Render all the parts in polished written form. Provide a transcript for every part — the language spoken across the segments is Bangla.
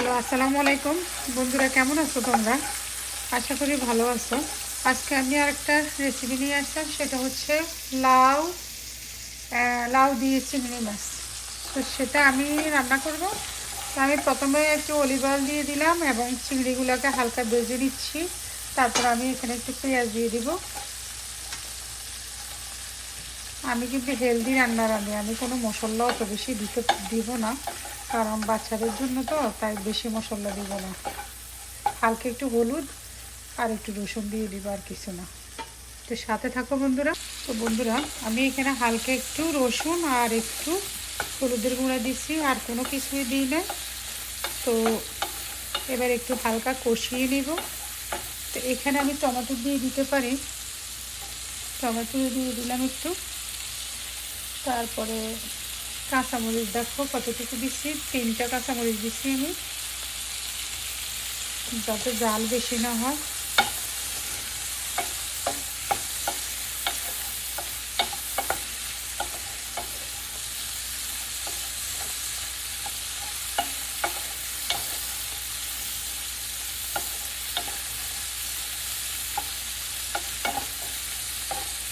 হ্যালো, আসসালামু আলাইকুম বন্ধুরা, কেমন আছো তোমরা? আশা করি ভালো আছো। আজকে আমি আরেকটা রেসিপি নিয়ে আসলাম, সেটা হচ্ছে লাউ লাউ দিয়ে চিংড়ি মাছ। তো সেটা আমি রান্না করব। তো আমি প্রথমে একটু অলিভ অয়েল দিয়ে দিলাম এবং চিংড়িগুলোকে হালকা ভেজে নিচ্ছি। তারপর আমি এখানে একটু পেঁয়াজ দিয়ে দিব। আমি কিন্তু হেলদি রান্না রাঁধি, আমি কোনো মশলা অত বেশি দিব না, কারণ বাচ্চাদের জন্য তো, তাই বেশি মশলা দিব না। হালকা একটু হলুদ আর একটু রসুন দিয়ে দিব, আর কিছু না। তো সাথে থাকো বন্ধুরা। তো বন্ধুরা, আমি এখানে হালকা একটু রসুন আর একটু হলুদের গুঁড়া দিচ্ছি, আর কোনো কিছুই দিই না। তো এবার একটু হালকা কষিয়ে নিব। তো এখানে আমি টমেটো দিয়ে দিতে পারি, টমেটো দিয়ে দিলাম একটু। তারপরে কাঁচামরিচ দেখো কতটুকু দিচ্ছি, 3টা কাঁচামরিচ দিচ্ছি আমি, যাতে জাল বেশি না হয়।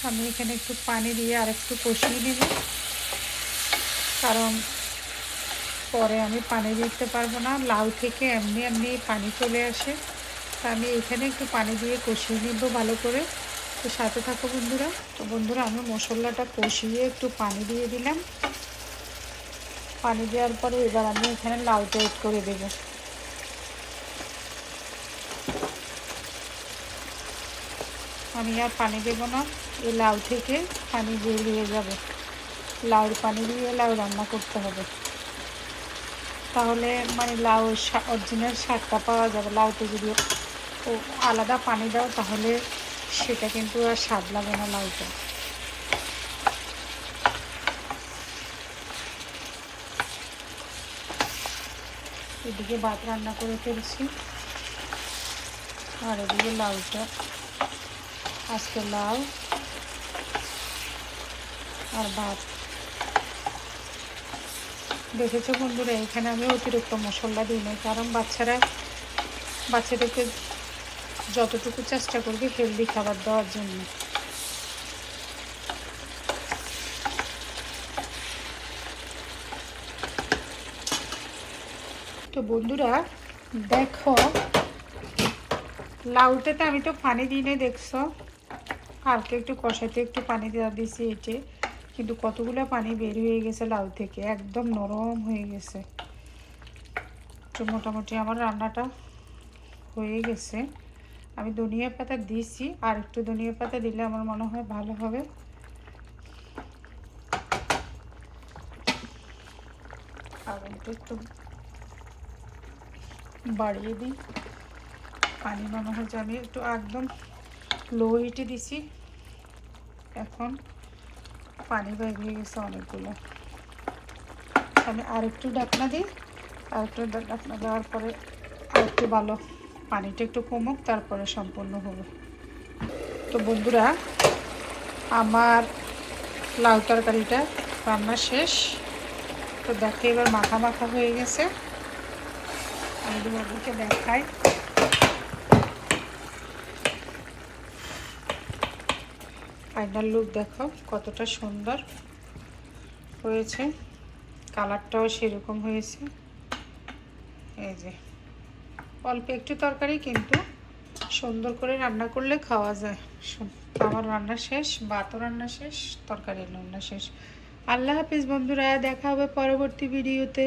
আমি এখানে একটু পানি দিয়ে আর একটু কষিয়ে দিব, কারণ পরে আমি পানি দিতে পারবো না, লাউ থেকে এমনি এমনি পানি চলে আসে। তা আমি এখানে একটু পানি দিয়ে কষিয়ে নিব ভালো করে। তো সাথে থাকো বন্ধুরা। তো বন্ধুরা, আমি মশলাটা কষিয়ে একটু পানি দিয়ে দিলাম। পানি দেওয়ার পরে এবার আমি এখানে লাউটা এড করে দেব। আমি আর পানি দেব না, এই লাউ থেকে পানি বেরিয়ে যাবে। লাউর পানি দিয়ে লাউ রান্না করতে হবে, তাহলে মানে লাউ অরিজিনাল স্বাদটা পাওয়া যাবে। লাউতে যদি আলাদা পানি দাও, তাহলে সেটা কিন্তু আর স্বাদ লাগে না লাউটা। এদিকে ভাত রান্না করে ফেলছি, আর এদিকে লাউটা, আজকে লাউ আর ভাত। দেখেছো বন্ধুরা, এখানে আমি অতিরিক্ত মশলা দিই না, কারণ বাচ্চাদেরকে যতটুকু চেষ্টা করবে হেলদি খাবার দেওয়ার জন্য। তো বন্ধুরা দেখো, লাউটাতে আমি তো পানি দিই নাই, দেখছো হালকা একটু কষাইতে একটু পানি দেওয়া দিয়েছি এটে, কিন্তু কতগুলো পানি বের হয়ে গেছে লাউ থেকে, একদম নরম হয়ে গেছে। তো মোটামুটি আমার রান্নাটা হয়ে গেছে। আমি ধনিয়া পাতা দিয়েছি, আর একটু ধনিয়া পাতা দিলে আমার মনে হয় ভালো হবে। আগুনটা একটু বাড়িয়ে দিই। পানি মনে হয় যে আমি একটু একদম লো হিটে দিছি, এখন পানি বের হয়ে গেছে অনেকগুলো। আমি আর একটু ঢাকনা দিই, আর একটু ঢাকনা দেওয়ার পরে আর একটু ভালো পানিটা একটু কমুক, তারপরে সম্পূর্ণ হবে। তো বন্ধুরা, আমার লাউ তরকারিটা রান্না শেষ। তো দেখে এবার মাখা মাখা হয়ে গেছে, আমি তোমাদেরকে দেখাই। ফাইনাল লুক দেখো কতটা সুন্দর হয়েছে, কালারটাও সেরকম হয়েছে। এই যে অল্প একটু তরকারি, কিন্তু সুন্দর করে রান্না করলে খাওয়া যায়। আমার রান্না শেষ, ভাতও রান্না শেষ, তরকারি রান্না শেষ। আল্লাহ হাফিজ বন্ধুরা, দেখা হবে পরবর্তী ভিডিওতে।